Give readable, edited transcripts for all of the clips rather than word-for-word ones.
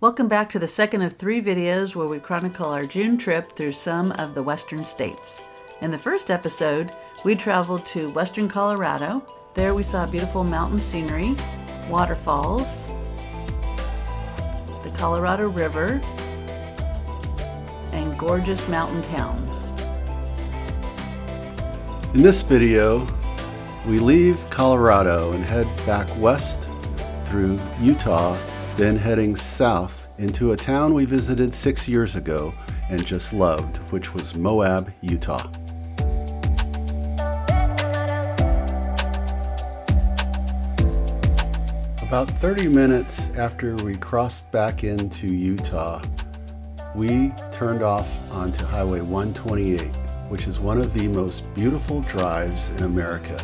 Welcome back to the second of 3 videos where we chronicle our June trip through some of the western states. In the first episode, we traveled to western Colorado. There we saw beautiful mountain scenery, waterfalls, the Colorado River, and gorgeous mountain towns. In this video, we leave Colorado and head back west through Utah, then heading south into a town we visited 6 years ago and just loved, which was Moab, Utah. About 30 minutes after we crossed back into Utah, we turned off onto Highway 128, which is one of the most beautiful drives in America.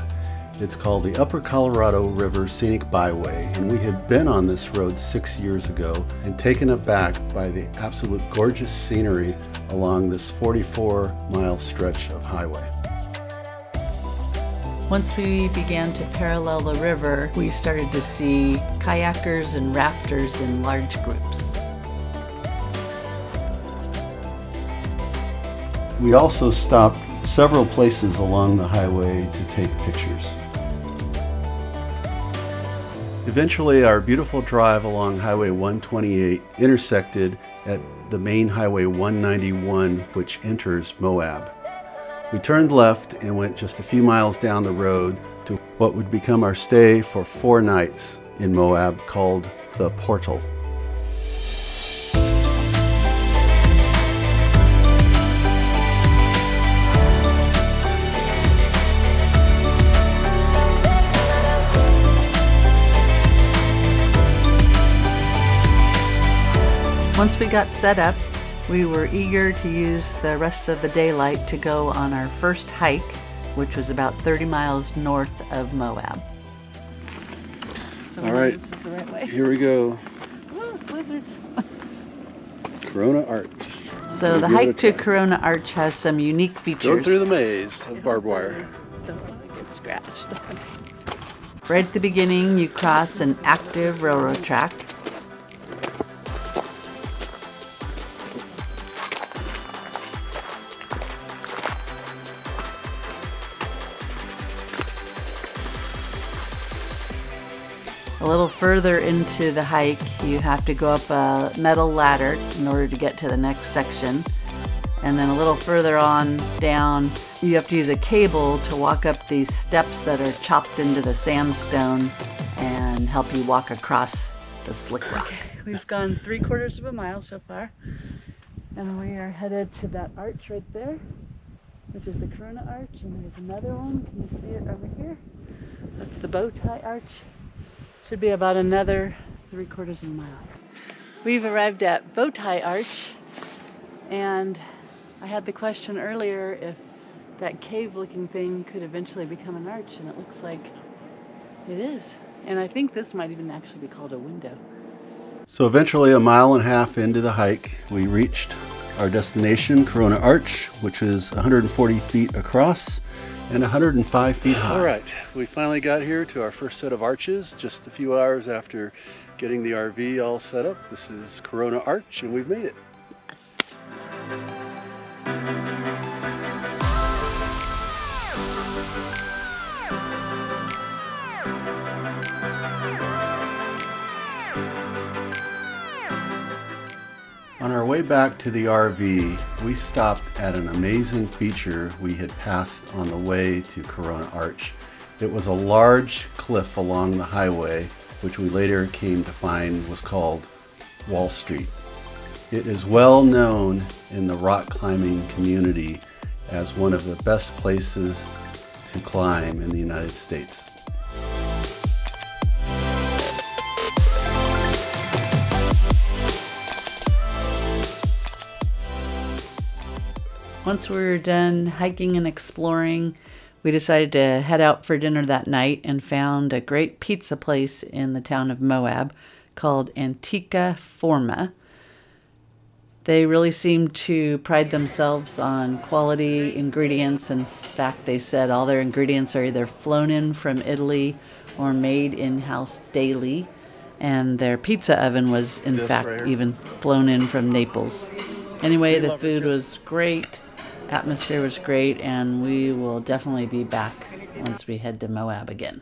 It's called the Upper Colorado River Scenic Byway, and we had been on this road 6 years ago and taken aback by the absolute gorgeous scenery along this 44-mile stretch of highway. Once we began to parallel the river, we started to see kayakers and rafters in large groups. We also stopped several places along the highway to take pictures. Eventually, our beautiful drive along Highway 128 intersected at the main Highway 191, which enters Moab. We turned left and went just a few miles down the road to what would become our stay for 4 nights in Moab, called the Portal. Once we got set up, we were eager to use the rest of the daylight to go on our first hike, which was about 30 miles north of Moab. So all right, this is the right way. Here we go. Ooh, blizzards. Corona Arch. So the hike to Corona Arch has some unique features. Go through the maze of barbed wire. Don't want to get scratched. Right at the beginning, you cross an active railroad track. A little further into the hike, you have to go up a metal ladder in order to get to the next section. And then a little further on down, you have to use a cable to walk up these steps that are chopped into the sandstone and help you walk across the slick rock. We've gone 3/4 of a mile so far, and we are headed to that arch right there, which is the Corona Arch, and there's another one. Can you see it over here? That's the bow tie arch. Should be about another 3/4 of a mile. We've arrived at Bow Tie Arch, and I had the question earlier if that cave-looking thing could eventually become an arch, and it looks like it is. And I think this might even actually be called a window. So eventually, 1.5 miles into the hike, we reached our destination, Corona Arch, which is 140 feet across and 105 feet high. All right, we finally got here to our first set of arches, just a few hours after getting the RV all set up. This is Corona Arch, and we've made it. On our way back to the RV, we stopped at an amazing feature we had passed on the way to Corona Arch. It was a large cliff along the highway, which we later came to find was called Wall Street. It is well known in the rock climbing community as one of the best places to climb in the United States. Once we were done hiking and exploring, we decided to head out for dinner that night and found a great pizza place in the town of Moab called Antica Forma. They really seem to pride themselves on quality ingredients. In fact, they said all their ingredients are either flown in from Italy or made in-house daily. And their pizza oven was, in fact, even flown in from Naples. Anyway, the food was great, atmosphere was great, and we will definitely be back once we head to Moab again.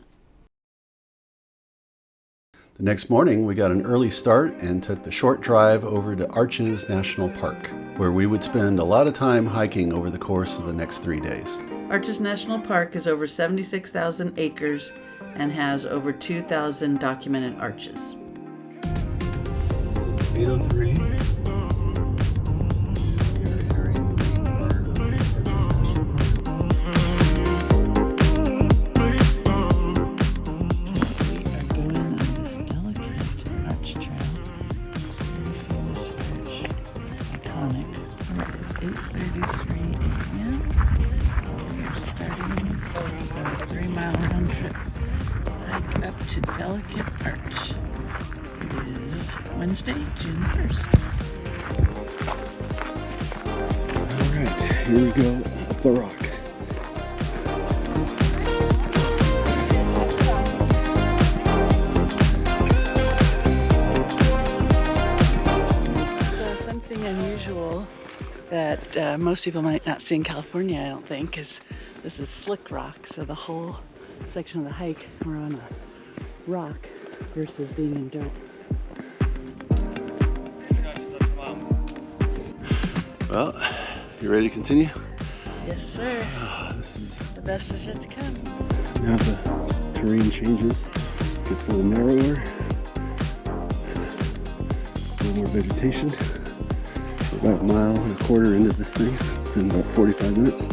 The next morning, we got an early start and took the short drive over to Arches National Park, where we would spend a lot of time hiking over the course of the next 3 days. Arches National Park is over 76,000 acres and has over 2,000 documented arches. 803. Delicate Arch. It is Wednesday, June 1st. All right, here we go up the rock. So something unusual that most people might not see in California, I don't think, is this is slick rock. So the whole section of the hike, we're on a rock versus being in dirt. Well, you ready to continue? Yes, sir. This is The best is yet to come. now the terrain changes, gets a little narrower, a little more vegetation. We're about 1.25 miles into this thing in about 45 minutes.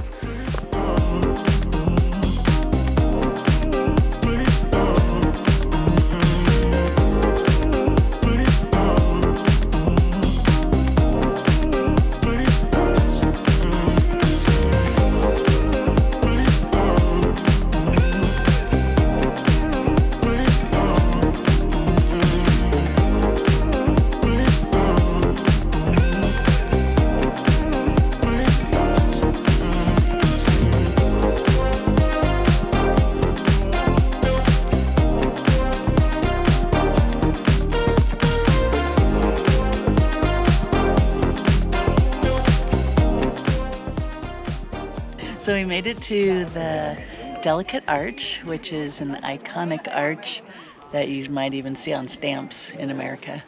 So we made it to the Delicate Arch, which is an iconic arch that you might even see on stamps in America.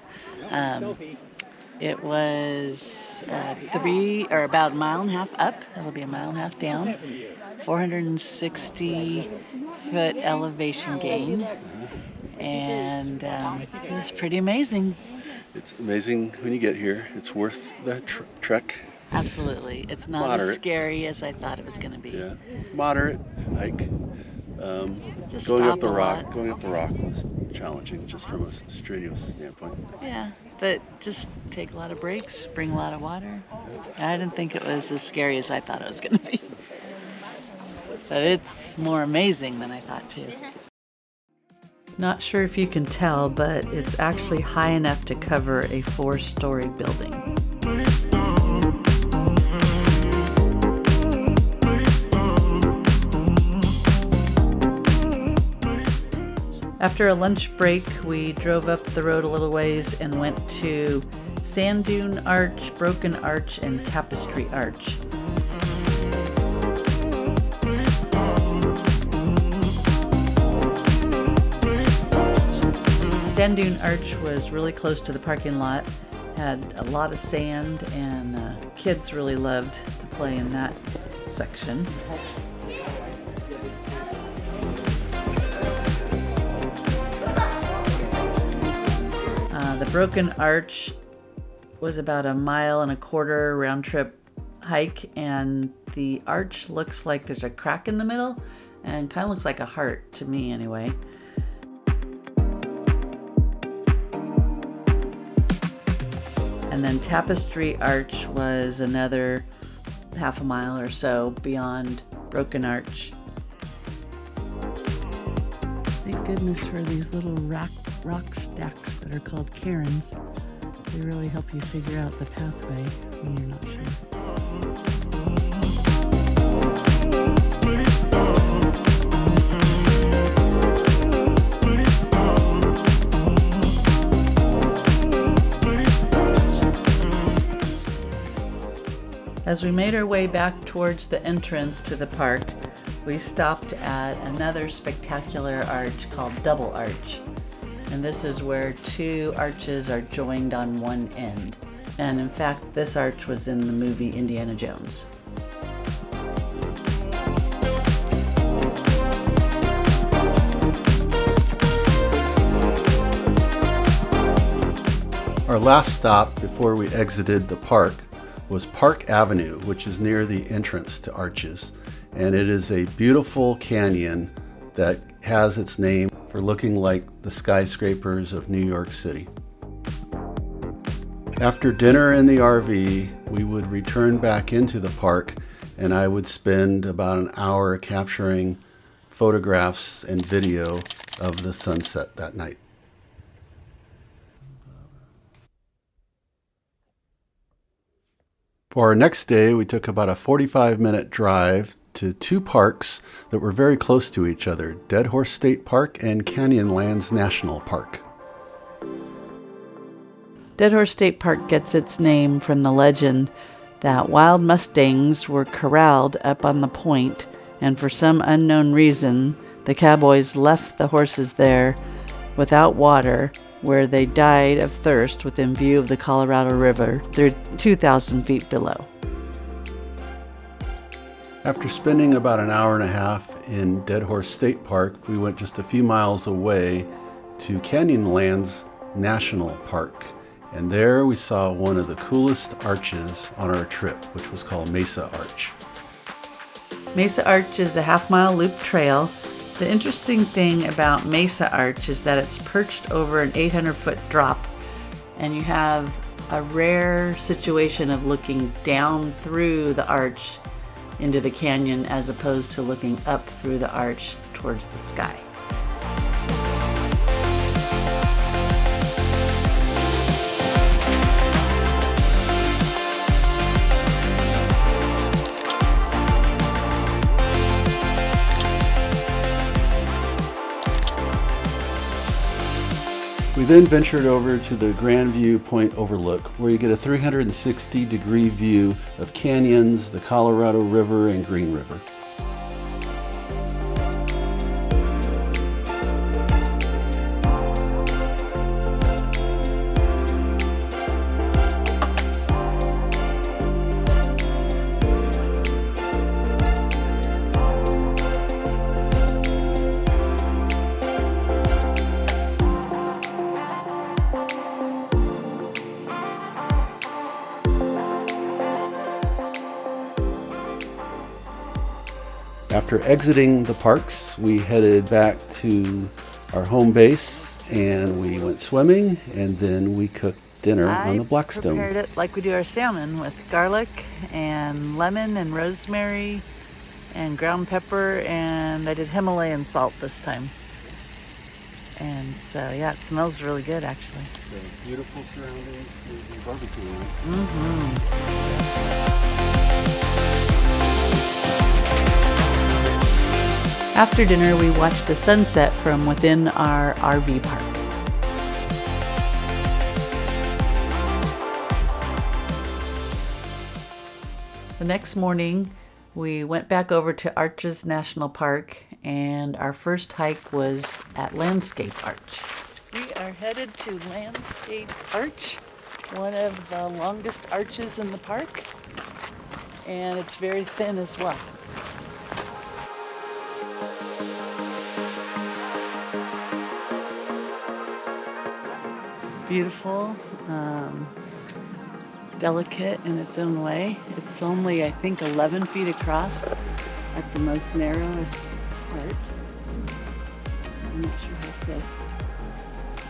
It was about 1.5 miles up. It'll be 1.5 miles down. 460-foot elevation gain, and it's pretty amazing. It's amazing when you get here. It's worth the trek. Absolutely. It's not Moderate. as scary as I thought it was going to be. Yeah, moderate hike. Just Going stop up the a rock. lot. Going up the rock was challenging, just from a strenuous standpoint. Yeah, but just take a lot of breaks, bring a lot of water. I didn't think it was as scary as I thought it was going to be. But it's more amazing than I thought too. Not sure if you can tell, but it's actually high enough to cover a 4-story building. After a lunch break, we drove up the road a little ways and went to Sand Dune Arch, Broken Arch, and Tapestry Arch. Sand Dune Arch was really close to the parking lot, had a lot of sand, and kids really loved to play in that section. The Broken Arch was about 1.25 miles round trip hike, and the arch looks like there's a crack in the middle and kind of looks like a heart to me anyway. And then Tapestry Arch was another 1/2 mile or so beyond Broken Arch. Thank goodness for these little rock stacks that are called cairns. They really help you figure out the pathway when you're not sure. As we made our way back towards the entrance to the park, we stopped at another spectacular arch called Double Arch. And this is where two arches are joined on one end. And in fact, this arch was in the movie Indiana Jones. Our last stop before we exited the park was Park Avenue, which is near the entrance to Arches. And it is a beautiful canyon that has its name for looking like the skyscrapers of New York City. After dinner in the RV, we would return back into the park, and I would spend about an hour capturing photographs and video of the sunset that night. For our next day, we took about a 45-minute drive to two parks that were very close to each other, Deadhorse State Park and Canyonlands National Park. Deadhorse State Park gets its name from the legend that wild mustangs were corralled up on the point, and for some unknown reason, the cowboys left the horses there without water, where they died of thirst within view of the Colorado River. They're 2,000 feet below. After spending about an hour and a half in Deadhorse State Park, we went just a few miles away to Canyonlands National Park. And there we saw one of the coolest arches on our trip, which was called Mesa Arch. Mesa Arch is a half-mile loop trail. The interesting thing about Mesa Arch is that it's perched over an 800-foot drop, and you have a rare situation of looking down through the arch into the canyon as opposed to looking up through the arch towards the sky. We then ventured over to the Grand View Point Overlook, where you get a 360-degree view of canyons, the Colorado River, and Green River. After exiting the parks, we headed back to our home base and we went swimming, and then we cooked dinner on the Blackstone. I prepared it like we do our salmon, with garlic and lemon and rosemary and ground pepper, and I did Himalayan salt this time. And so yeah, it smells really good actually. The beautiful surroundings to the barbecue. After dinner, we watched a sunset from within our RV park. The next morning, we went back over to Arches National Park, and our first hike was at Landscape Arch. We are headed to Landscape Arch, one of the longest arches in the park, and it's very thin as well. Beautiful, delicate in its own way. It's only, I think, 11 feet across at the most narrowest part. I'm not sure how thick.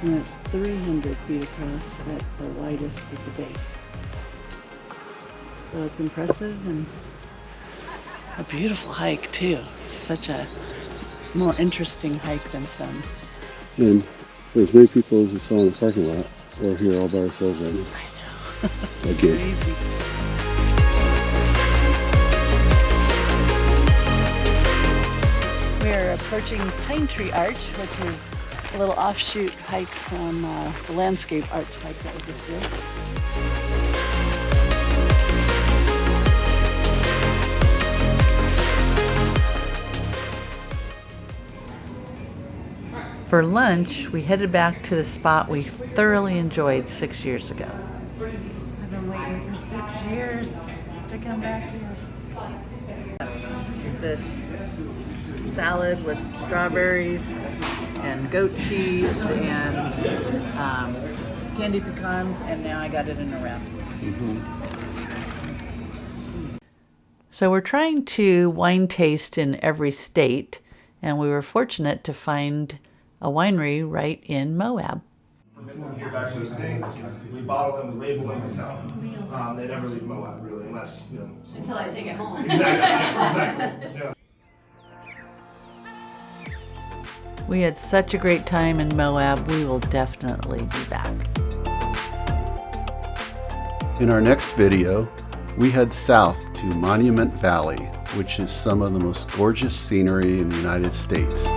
And it's 300 feet across at the widest at the base. So it's impressive and a beautiful hike too. Such a more interesting hike than some. And there's many people as we saw in the parking lot. We're here all by ourselves right now. I know. It's Okay. crazy. We're approaching Pine Tree Arch, which is a little offshoot hike from the Landscape Arch hike that we just did. For lunch, we headed back to the spot we thoroughly enjoyed 6 years ago. I've been waiting for 6 years to come back here. This salad with strawberries and goat cheese and candy pecans, and now I got it in a wrap. So we're trying to wine taste in every state, and we were fortunate to find a winery right in Moab. When we hear back those things, we bottle them, we label them, we sell them. They never leave Moab, really, unless, you know. Until I take it home. Exactly. Yeah. We had such a great time in Moab, we will definitely be back. In our next video, we head south to Monument Valley, which is some of the most gorgeous scenery in the United States.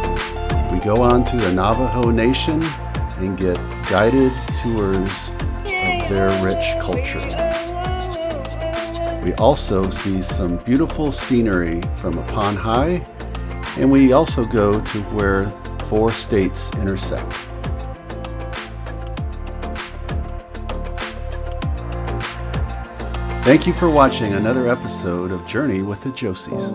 We go on to the Navajo Nation and get guided tours of their rich culture. We also see some beautiful scenery from up on high, and we also go to where 4 states intersect. Thank you for watching another episode of Journey with the Josseys.